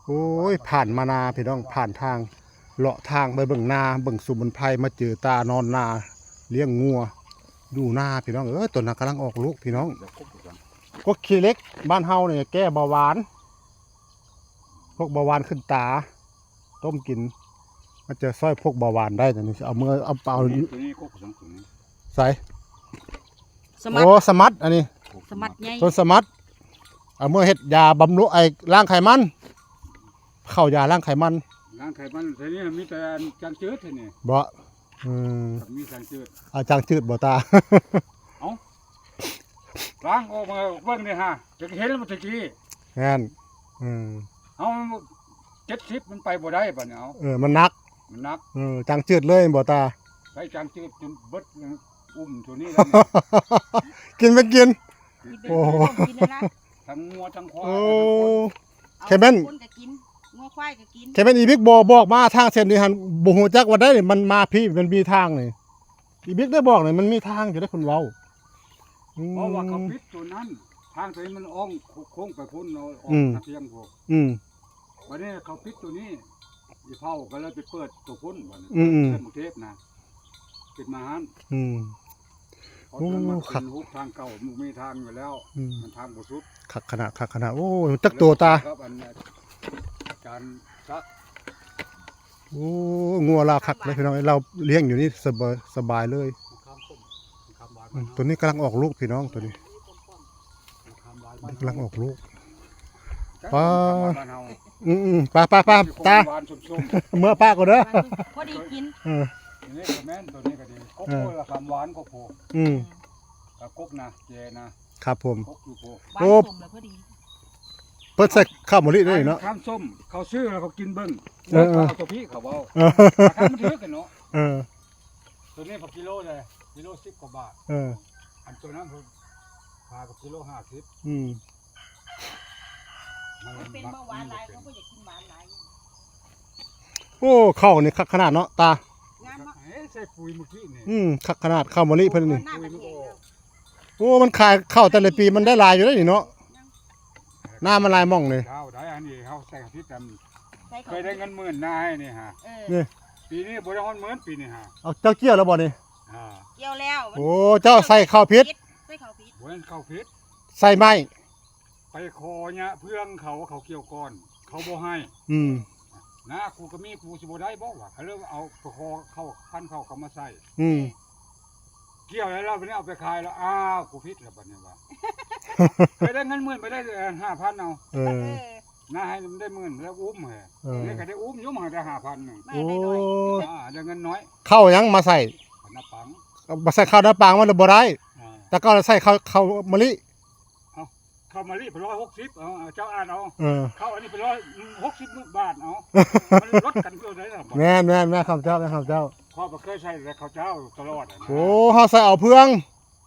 โอ้ยผ่านมานาพี่น้องผ่านทางเลาะทางไปเบิ่งนาเบิ่งสมุนไพรมาเจอตานอนนาเลี้ยงงัวดูนาพี่น้องตัวนั้นกำลังออกลูกพี่น้องก็ขี้เล็กบ้านเฮาเนี่ยแก้เบาหวานพวกเบาหวานขึ้นตาต้มกินมันจะช่วยพวกเบาหวานได้แต่นี่เอามือเอาเปล่าใส่โอ้สมัดอันนี้สมัดใหญ่ต้นสมัดเอามือเฮ็ดยาบำรุงไอ้ล้างไขมันเข้ายาล้างไขมันล้างไขมันทีนี้มีแต่จางจืดทีนี้บ่มีจางจืดจางจืดบ่ตาเอาล้างออกมาเบิ่งนี่ฮะจะเห็นแล้วมันตะกี้งั้นเอา70มันไปบ่ได้บัดนี้เอามันนักจางจืดเลยบ่ตาไปจางจืดจนเบิดอุ้มตัวนี้แล้วกินไปกินโอ้ทั้งงัวทั้งควายแค่แม่นงัวควายก็กินแค่แม่นอีบิ๊กบอกมาทางเส้นนี้หันบ่ฮู้จักว่าได้มันมาพี่มันมีทางนี่อีบิ๊กได้บอกนี่มันมีทางอยู่ได้คนเว้าเพราะว่าเขาปิดตัวนั้นทางตัวนี้มันอ้องโค้งไปพุ่นเอาออกทางเทียงพวกวันนี้เขาปิดตัวนี้อีเผาก็เลยไปเปิดตัวพุ่นวันนี้เป็นกรุงเทพนะปิดมาฮั่นโอ้ขัดทางเก่ามีทางอยู่แล้วมันทางบ่สุดขัดขนาดโอ้จักตัวตาการซักโอ้งัวเราขัดเลยพี่น้องเราเลี้ยงอยู่นี่สบายเลยตัวนี้กำลังออกลูกพี่น้องตัวนี้กำลังออกลูกป้าป้าตาเมื่อป้าก็เด้อพอดีกินนี่แม่นตัวนี้ก็ดีกบละคำหวานก็พอกับกบนะเจนะครับผมโอ้เพิ่นใส่ข้าวมะลิด้วยเนาะข้ามส้มเขาซื้อแล้วเขากินเบิ้งเอาตัวพี่เขาเบาข้ามมันถือกันเนาะตัวนี้พอกิโลเลยกิโล10 กว่าบาทอันตัวนั้นผมพากับกิโล50มันเป็นเบาหวานหลายเขาก็อยากกินหวานหลายโอ้ข้าวนี่คักขนาดเนาะตาใส่ปุ๋ยเมื่อกี้นี่คักขนาดข้าวมะลิเพิ่นนี่โอ้มันขายข้าวแต่ละปีมันได้หลายอยู่ได้นี่เนาะหน้ามันลายม่องเลยข้าวได้อันนี้เขาใส่ที่ต็มเคยได้เงิน10,000หน้าให้นี่ฮะนี่ปีนี้บ่ได้เงิน10,000ปีนี่ฮะเอาเจ้าเกี่ยวแล้วบ่นี่เกี่ยวแล้วโอ้เจ้าใส่ข้าวพิษใส่ข้าวพิษบ่ได้ข้าวพิษใส่ไม้ไปคอเนี่ยเพื่อนเขาเกี่ยวก่อนเขาบ่ให้นะครูก็มีครูสิบ่ได้บ่ว่าเขาเริ่มเอาไปคอเข้าพันเขามาใส่เกี่ยวแล้ววันนี้เอาไปขายแล้วอ้าวกูพิษแล้วบัดนี้ว่าไปได้เงิน10,000ไปได้5,000เอาน่าให้มันได้10,000แล้วอุ้มเหรอนี่ก็ได้อุ้มอยู่มาได้5,000นึงโอ้ได้เงินน้อยเข้ายังมาใส่น้ำปังมาใส่ข้าวน้ำปังมันบ่ได้แต่ก็ใส่ข้าวมะลิข้าวมะลิ160เจ้าอ่านเอาข้าวอันนี้160 บาทเอามันลดกันเท่าไหร่ล่ะแม่ข้าวเจ้าพ่อบ่เคยใส่แต่ข้าวเจ้าตลอดโอ้เฮาใส่เอาเพื่อง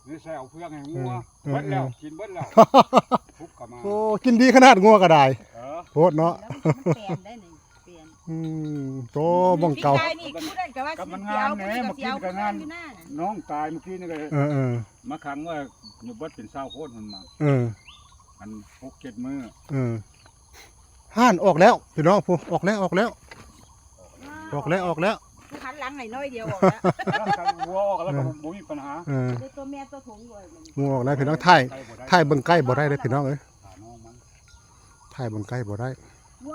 นี่ใส่เอาเพื่องให้งัวเบิดแล้วกินเบิดแล้วทุบกลับมาโอ้กินดีขนาดงัวก็ได้โคตรเนาะโตบ้องเก่ากับมันงานแหน่เมื่อกี้ก็งานน้องตายเมื่อกี้นี่ก็มาขังว่าอยู่เบิดเป็น20 คนมันมาอัน6-7 มื้อห่านออกแล้วพี่น้องผู้ออกแล้วหันหลังน้อยเดียวออกแล้ววัวออกแล้วก็บ่มีปัญหาตัวแม่ตัวถุงเลยงัวออกแล้วพี่น้องไทยเบิ่งใกล้บ่ได้เลยพี่น้องเอ้ยไทยเบิ่งใกล้บ่ได้